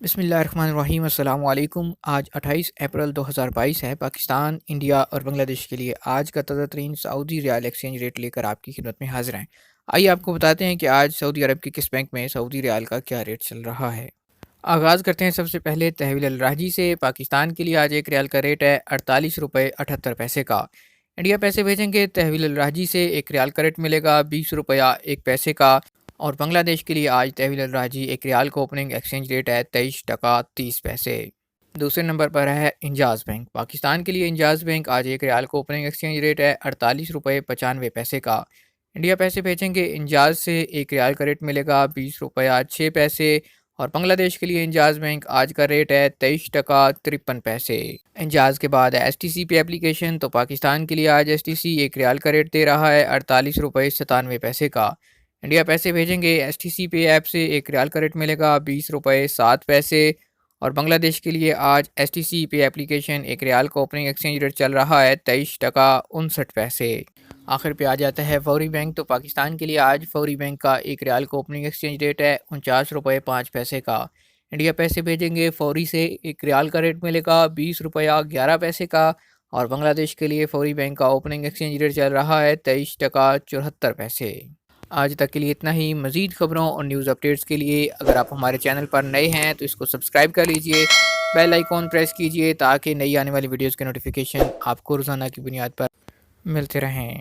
بسم اللہ الرحمن الرحیم۔ السلام علیکم۔ آج 28 اپریل 2022 ہے۔ پاکستان، انڈیا اور بنگلہ دیش کے لیے آج کا تازہ ترین سعودی ریال ایکسچینج ریٹ لے کر آپ کی خدمت میں حاضر ہیں۔ آئیے آپ کو بتاتے ہیں کہ آج سعودی عرب کے کس بینک میں سعودی ریال کا کیا ریٹ چل رہا ہے۔ آغاز کرتے ہیں سب سے پہلے تحویل الراجی سے۔ پاکستان کے لیے آج ایک ریال کا ریٹ ہے 48 روپے 78 پیسے کا۔ انڈیا پیسے بھیجیں گے تحویل الراجی سے ایک ریال کا ریٹ ملے گا 20 روپیہ 1 پیسے کا، اور بنگلہ دیش کے لیے آج تحویل الراجی ایک ریال کا اوپننگ ایکسچینج ریٹ ہے 23 ٹکا 30 پیسے۔ دوسرے نمبر پر ہے انجاز بینک۔ پاکستان کے لیے انجاز بینک آج ایک ریال کا اوپننگ ایکسچینج ریٹ ہے 48 روپے 95 پیسے کا۔ انڈیا پیسے بھیجیں گے انجاز سے ایک ریال کا ریٹ ملے گا 20 روپیہ 6 پیسے، اور بنگلہ دیش کے لیے انجاز بینک آج کا ریٹ ہے 23 ٹکا 53 پیسے۔ انجاز کے بعد ایس ٹی سی پے اپلیکیشن، تو پاکستان کے لیے آج ایس ٹی سی ایک ریال کا ریٹ دے رہا ہے 48 روپے 97 پیسے کا۔ انڈیا پیسے بھیجیں گے ایس ٹی سی پے ایپ سے ایک ریال کا ریٹ ملے گا 20 روپے 7 پیسے، اور بنگلہ دیش کے لیے آج ایس ٹی سی پے اپلیکیشن ایک ریال کا اوپننگ ایکسچینج ریٹ چل رہا ہے 23 ٹکا 59 پیسے۔ آخر پہ آ جاتا ہے فوری بینک۔ تو پاکستان کے لیے آج فوری بینک کا ایک ریال کا اوپننگ ایکسچینج ریٹ ہے 49 روپے 5 پیسے کا۔ انڈیا پیسے بھیجیں گے فوری سے ایک ریال کا ریٹ ملے گا 20 روپیہ 11 پیسے کا، اور بنگلہ دیش کے لیے فوری بینک کا اوپننگ ایکسچینج ریٹ چل رہا ہے 23 ٹکا 74 پیسے۔ آج تک کے لیے اتنا ہی۔ مزید خبروں اور نیوز اپڈیٹس کے لیے اگر آپ ہمارے چینل پر نئے ہیں تو اس کو سبسکرائب کر لیجئے، بیل آئیکن پریس کیجئے تاکہ نئی آنے والی ویڈیوز کے نوٹیفیکیشن آپ کو روزانہ کی بنیاد پر ملتے رہیں۔